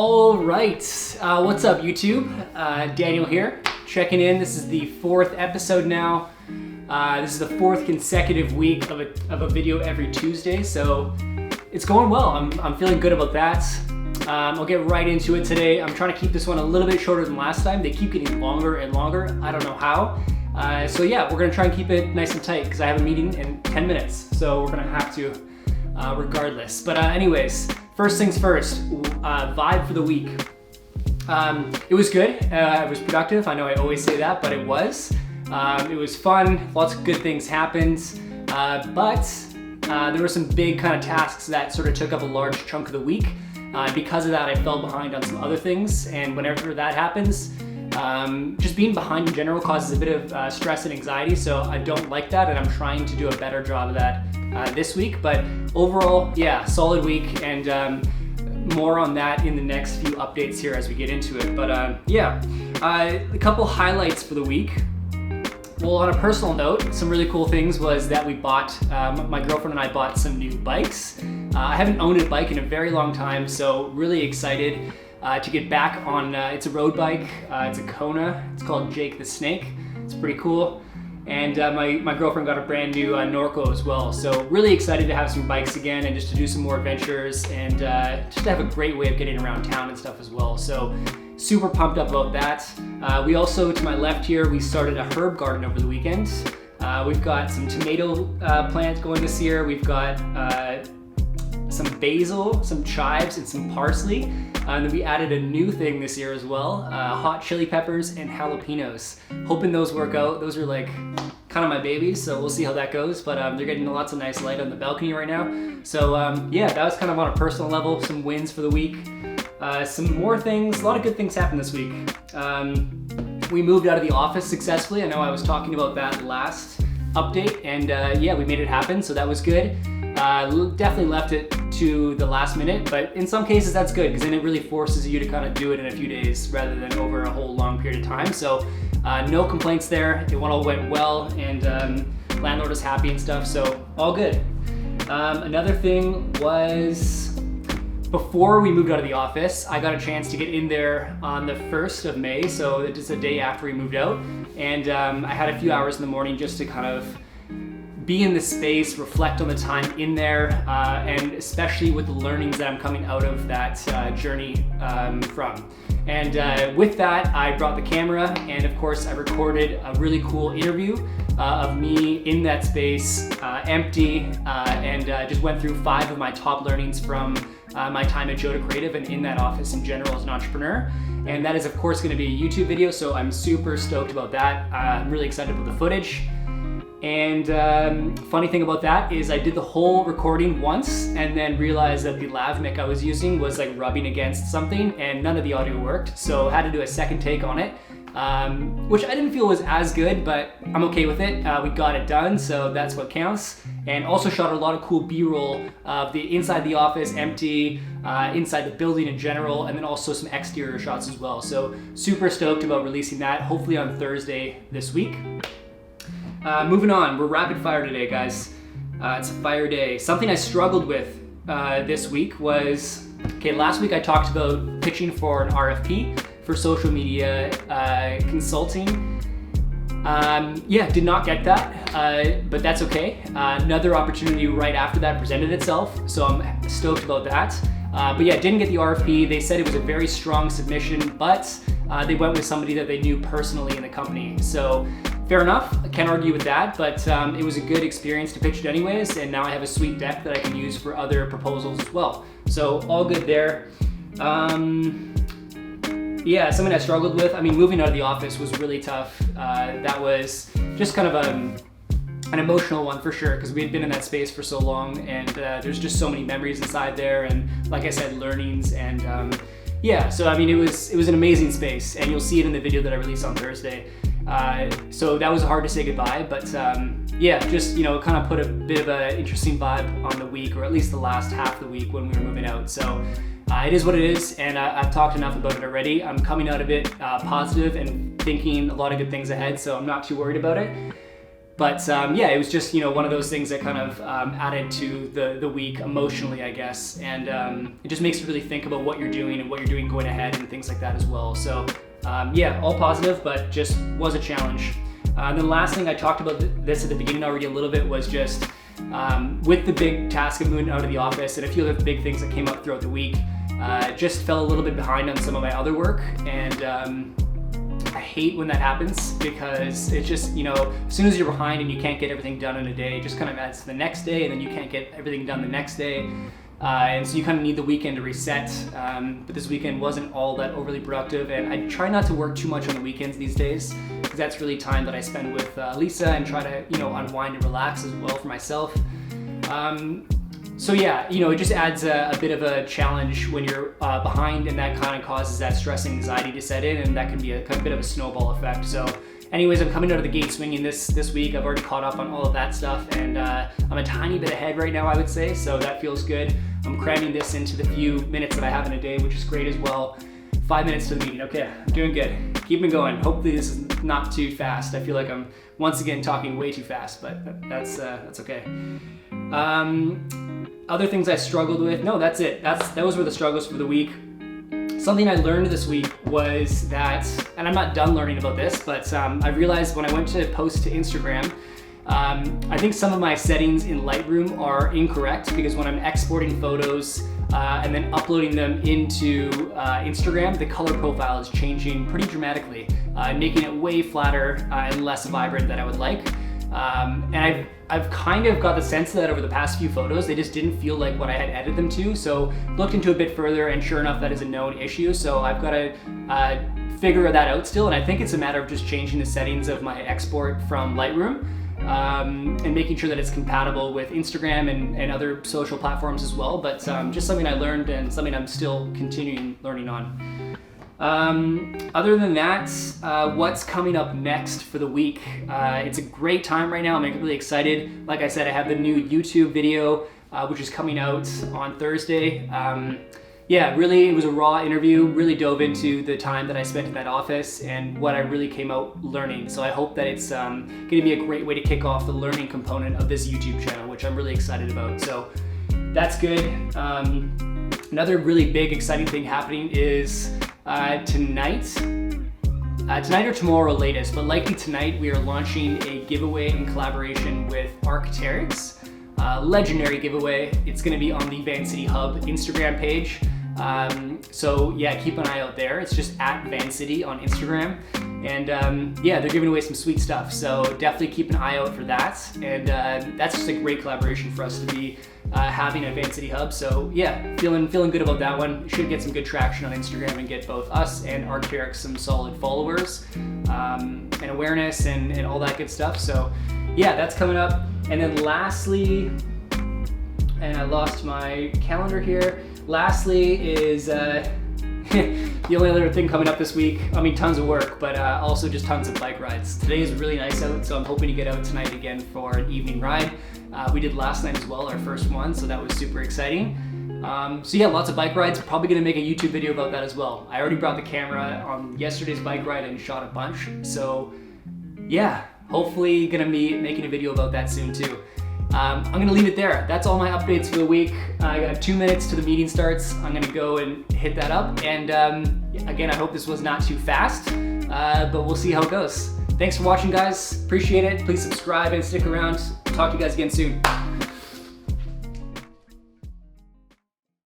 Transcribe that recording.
All right, what's up YouTube? Daniel here, checking in. This is the fourth episode now. This is the fourth consecutive week of a video every Tuesday, so it's going well. I'm feeling good about that. I'll get right into it today. I'm trying to keep this one a little bit shorter than last time. They keep getting longer and longer. I don't know how. So yeah, we're gonna try and keep it nice and tight because I have a meeting in 10 minutes, so we're gonna have to regardless. But anyways, first things first, vibe for the week. It was good, it was productive. I know I always say that, but it was. It was fun, lots of good things happened, but there were some big kind of tasks that sort of took up a large chunk of the week. Because of that, I fell behind on some other things, and whenever that happens, just being behind in general causes a bit of stress and anxiety, so I don't like that, and I'm trying to do a better job of that this week. But overall, yeah, solid week, and more on that in the next few updates here as we get into it. But yeah, a couple highlights for the week. Well, on a personal note, some really cool things was that we bought, my girlfriend and I bought some new bikes. I haven't owned a bike in a very long time, so really excited to get back on, it's a road bike, it's a Kona, it's called Jake the Snake. It's pretty cool. And my girlfriend got a brand new Norco as well. So really excited to have some bikes again and just to do some more adventures and just to have a great way of getting around town and stuff as well. So super pumped up about that. We also, to my left here, we started a herb garden over the weekend. We've got some tomato plants going this year. We've got some basil, some chives, and some parsley. And then we added a new thing this year as well, hot chili peppers and jalapenos. Hoping those work out. Those are like kind of my babies, so we'll see how that goes. But they're getting lots of nice light on the balcony right now. So yeah, that was kind of on a personal level, some wins for the week. Some more things, a lot of good things happened this week. We moved out of the office successfully. I know I was talking about that last update, and yeah, we made it happen, so that was good. Definitely left it to the last minute, but in some cases that's good because then it really forces you to kind of do it in a few days rather than over a whole long period of time. So no complaints there. It all went well, and landlord is happy and stuff, so all good. Another thing was, before we moved out of the office, I got a chance to get in there on the 1st of May, so just a day after we moved out, and I had a few hours in the morning just to kind of be in the space, reflect on the time in there, and especially with the learnings that I'm coming out of that journey from. And with that, I brought the camera, and of course I recorded a really cool interview of me in that space, empty, and just went through 5 of my top learnings from my time at Joda Creative and in that office in general as an entrepreneur. And that is of course gonna be a YouTube video, so I'm super stoked about that. I'm really excited about the footage. And funny thing about that is I did the whole recording once and then realized that the lav mic I was using was like rubbing against something and none of the audio worked. So I had to do a second take on it, which I didn't feel was as good, but I'm okay with it. We got it done, so that's what counts. And also shot a lot of cool B-roll of the inside the office, empty, inside the building in general, and then also some exterior shots as well. So super stoked about releasing that, hopefully on Thursday this week. Moving on, we're rapid fire today, guys. It's a fire day. Something I struggled with this week was, okay, last week I talked about pitching for an RFP for social media consulting. Yeah, did not get that, but that's okay. Another opportunity right after that presented itself, so I'm stoked about that. But yeah, didn't get the RFP. They said it was a very strong submission, but they went with somebody that they knew personally in the company. So fair enough, I can't argue with that, but it was a good experience to pitch it anyways, and now I have a sweet deck that I can use for other proposals as well. So all good there. Yeah, something I struggled with. I mean, moving out of the office was really tough. That was just kind of an emotional one for sure, because we had been in that space for so long, and there's just so many memories inside there, and like I said, learnings, and yeah, so I mean, it was an amazing space, and you'll see it in the video that I released on Thursday. So that was hard to say goodbye, but yeah, just, you know, kind of put a bit of an interesting vibe on the week, or at least the last half of the week when we were moving out. So it is what it is, and I've talked enough about it already. I'm coming out of it positive and thinking a lot of good things ahead, so I'm not too worried about it. But yeah, it was just, you know, one of those things that kind of added to the week emotionally, I guess. And it just makes you really think about what you're doing and what you're doing going ahead and things like that as well. So yeah, all positive, but just was a challenge. And then last thing, I talked about this at the beginning already a little bit, was just with the big task of moving out of the office and a few other big things that came up throughout the week, just fell a little bit behind on some of my other work. And I hate when that happens, because it's just, you know, as soon as you're behind and you can't get everything done in a day, it just kind of adds to the next day, and then you can't get everything done the next day. And so you kind of need the weekend to reset. But this weekend wasn't all that overly productive, and I try not to work too much on the weekends these days, because that's really time that I spend with Lisa and try to, you know, unwind and relax as well for myself. So yeah, you know, it just adds a bit of a challenge when you're behind, and that kind of causes that stress and anxiety to set in, and that can be a kind of bit of a snowball effect. So anyways, I'm coming out of the gate swinging this week. I've already caught up on all of that stuff, and I'm a tiny bit ahead right now, I would say, so that feels good. I'm cramming this into the few minutes that I have in a day, which is great as well. 5 minutes to the meeting. Okay, I'm doing good. Keeping going. Hopefully this is not too fast. I feel like I'm once again talking way too fast, but that's okay. Other things I struggled with. No, that's it. Those were the struggles for the week. Something I learned this week was that, and I'm not done learning about this, but I realized when I went to post to Instagram, I think some of my settings in Lightroom are incorrect, because when I'm exporting photos and then uploading them into Instagram, the color profile is changing pretty dramatically, making it way flatter and less vibrant than I would like. And I've kind of got the sense that over the past few photos, they just didn't feel like what I had edited them to. So looked into a bit further, and sure enough, that is a known issue. So I've got to figure that out still. And I think it's a matter of just changing the settings of my export from Lightroom and making sure that it's compatible with Instagram and other social platforms as well. But just something I learned, and something I'm still continuing learning on. Other than that, what's coming up next for the week? It's a great time right now. I'm really excited. Like I said, I have the new YouTube video, which is coming out on Thursday. Yeah, really, it was a raw interview, really dove into the time that I spent in that office and what I really came out learning. So I hope that it's going to be a great way to kick off the learning component of this YouTube channel, which I'm really excited about. So that's good. Another really big, exciting thing happening is tonight or tomorrow latest, but likely tonight, we are launching a giveaway in collaboration with Arc'teryx. Legendary giveaway. It's going to be on the Vancity Hub Instagram page. So yeah, keep an eye out there. It's just at Vancity on Instagram. And yeah, they're giving away some sweet stuff. So definitely keep an eye out for that. And that's just a great collaboration for us to be having at Vancity Hub. So yeah, feeling good about that one. Should get some good traction on Instagram and get both us and Arc'teryx some solid followers and awareness and all that good stuff. So yeah, that's coming up. And then lastly, and I lost my calendar here. Lastly is the only other thing coming up this week. I mean, tons of work, but also just tons of bike rides. Today is really nice out, so I'm hoping to get out tonight again for an evening ride. We did last night as well, our first one, so that was super exciting. So yeah, lots of bike rides. Probably gonna make a YouTube video about that as well. I already brought the camera on yesterday's bike ride and shot a bunch. So yeah, hopefully gonna be making a video about that soon too. I'm gonna leave it there. That's all my updates for the week. I got 2 minutes to the meeting starts. I'm gonna go and hit that up. And again, I hope this was not too fast, but we'll see how it goes. Thanks for watching, guys. Appreciate it. Please subscribe and stick around. Talk to you guys again soon.